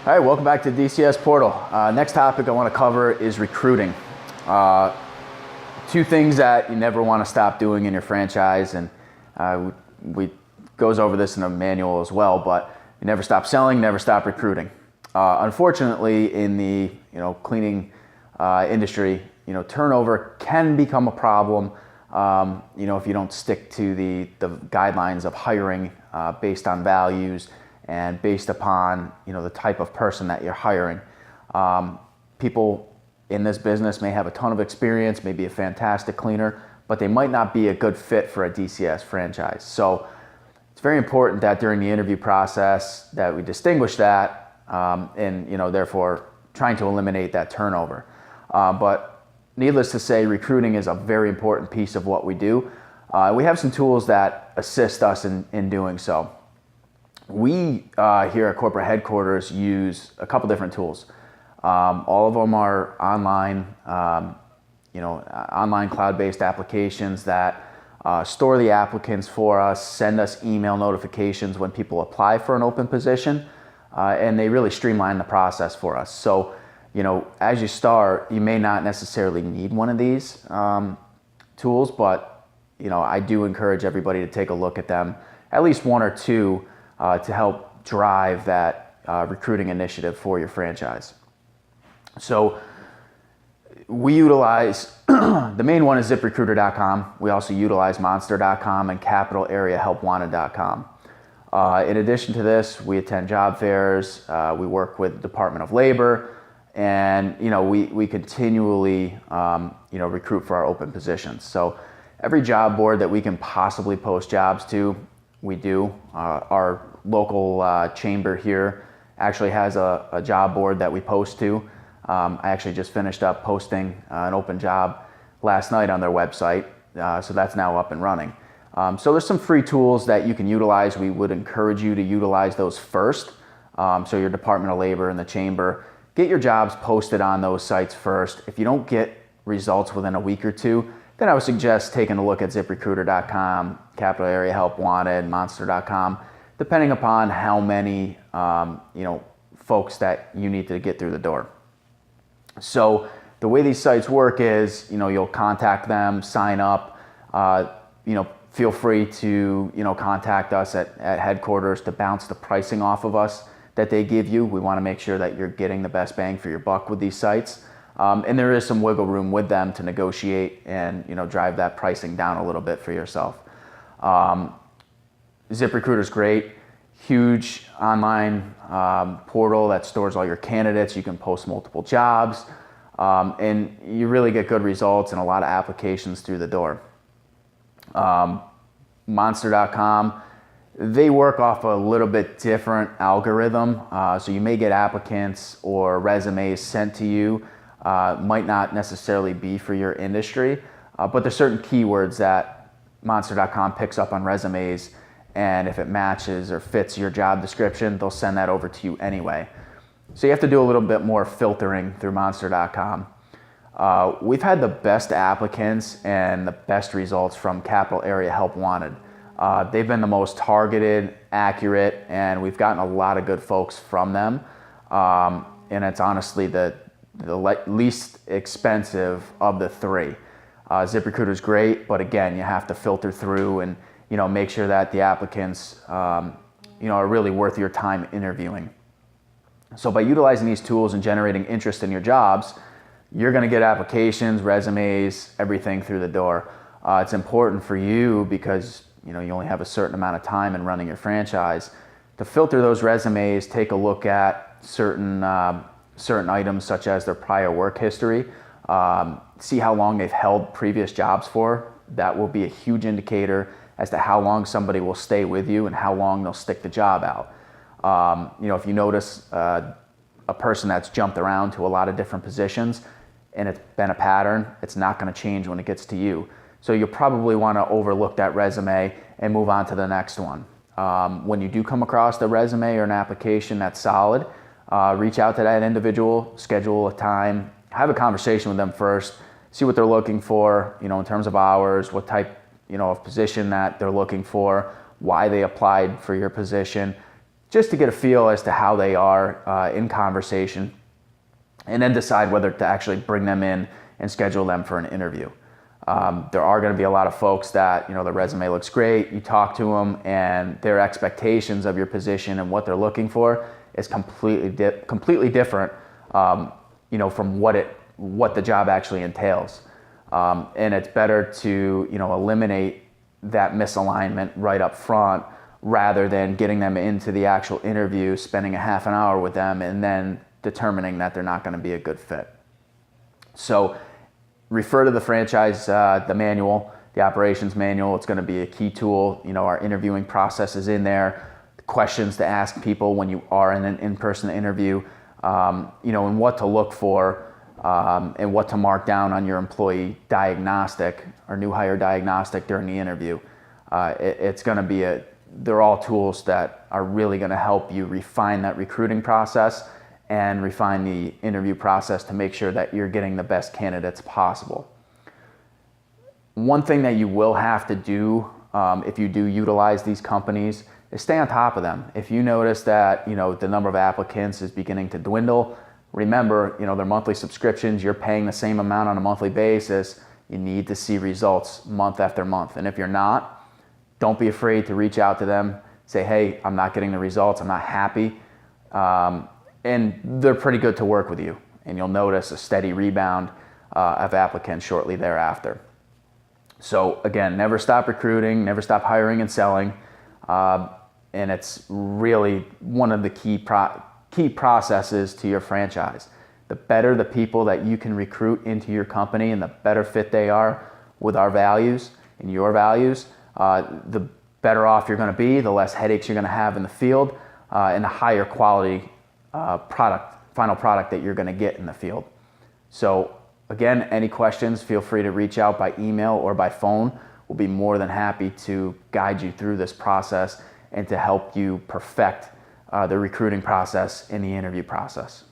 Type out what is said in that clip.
All right, welcome back to DCS Portal. Next topic I want to cover is recruiting. Two things that you never want to stop doing in your franchise, and we goes over this in a manual as well, but you never stop selling, never stop recruiting. Unfortunately, in the cleaning industry, turnover can become a problem if you don't stick to the guidelines of hiring based on values and based upon the type of person that you're hiring. People in this business may have a ton of experience, may be a fantastic cleaner, but they might not be a good fit for a DCS franchise. So it's very important that during the interview process that we distinguish that and therefore trying to eliminate that turnover. But needless to say, recruiting is a very important piece of what we do. We have some tools that assist us in doing so. We here at corporate headquarters use a couple different tools. All of them are online, online cloud-based applications that store the applicants for us, send us email notifications when people apply for an open position, and they really streamline the process for us. So, as you start, you may not necessarily need one of these tools, but I do encourage everybody to take a look at them, at least one or two, to help drive that recruiting initiative for your franchise. So we utilize, the main one is ZipRecruiter.com. We also utilize Monster.com and CapitalAreaHelpWanted.com. In addition to this, we attend job fairs, we work with the Department of Labor, and we continually recruit for our open positions. So every job board that we can possibly post jobs to, we do. Our local chamber here actually has a job board that we post to. I actually just finished up posting an open job last night on their website, so that's now up and running. So there's some free tools that you can utilize. We would encourage you to utilize those first. So your Department of Labor and the chamber, get your jobs posted on those sites first. If you don't get results within a week or two, then I would suggest taking a look at ZipRecruiter.com, Capital Area Help Wanted, Monster.com, depending upon how many folks that you need to get through the door. So the way these sites work is, you'll contact them, sign up, feel free to, contact us at headquarters to bounce the pricing off of us that they give you. We want to make sure that you're getting the best bang for your buck with these sites. And there is some wiggle room with them to negotiate and, drive that pricing down a little bit for yourself. ZipRecruiter is great. Huge online portal that stores all your candidates. You can post multiple jobs, and you really get good results and a lot of applications through the door. Monster.com, they work off a little bit different algorithm, so you may get applicants or resumes sent to you, might not necessarily be for your industry, but there's certain keywords that Monster.com picks up on resumes, and if it matches or fits your job description, they'll send that over to you anyway. So you have to do a little bit more filtering through Monster.com. We've had the best applicants and the best results from Capital Area Help Wanted. They've been the most targeted, accurate, and we've gotten a lot of good folks from them. And it's honestly the least expensive of the three. ZipRecruiter is great, but again, you have to filter through and make sure that the applicants are really worth your time interviewing. So by utilizing these tools and generating interest in your jobs, you're going to get applications, resumes, everything through the door. It's important for you because you only have a certain amount of time in running your franchise to filter those resumes, take a look at certain items such as their prior work history, see how long they've held previous jobs for. That will be a huge indicator as to how long somebody will stay with you and how long they'll stick the job out. If you notice a person that's jumped around to a lot of different positions and it's been a pattern, it's not going to change when it gets to you. So you'll probably want to overlook that resume and move on to the next one. When you do come across the resume or an application that's solid, reach out to that individual, schedule a time, have a conversation with them first, see what they're looking for, in terms of hours, what type, of position that they're looking for, why they applied for your position. just to get a feel as to how they are in conversation, and then decide whether to actually bring them in and schedule them for an interview. There are going to be a lot of folks that, their resume looks great, you talk to them, and their expectations of your position and what they're looking for is completely different, from what the job actually entails. And it's better to, eliminate that misalignment right up front, rather than getting them into the actual interview, spending a half an hour with them, and then determining that they're not going to be a good fit. So refer to the franchise, the manual, the operations manual. It's going to be a key tool. Our interviewing process is in there, questions to ask people when you are in an in-person interview, and what to look for, and what to mark down on your employee diagnostic or new hire diagnostic during the interview. It's going to be they're all tools that are really going to help you refine that recruiting process and refine the interview process to make sure that you're getting the best candidates possible. One thing that you will have to do if you do utilize these companies is stay on top of them. If you notice that the number of applicants is beginning to dwindle, remember their monthly subscriptions, you're paying the same amount on a monthly basis. You need to see results month after month. And if you're not, don't be afraid to reach out to them, say, hey, I'm not getting the results, I'm not happy. And they're pretty good to work with you. And you'll notice a steady rebound of applicants shortly thereafter. So again, never stop recruiting, never stop hiring and selling. And it's really one of the key processes to your franchise. The better the people that you can recruit into your company and the better fit they are with our values and your values, the better off you're going to be, the less headaches you're going to have in the field, and the higher quality final product that you're going to get in the field. So again, any questions, feel free to reach out by email or by phone. We'll be more than happy to guide you through this process and to help you perfect the recruiting process and the interview process.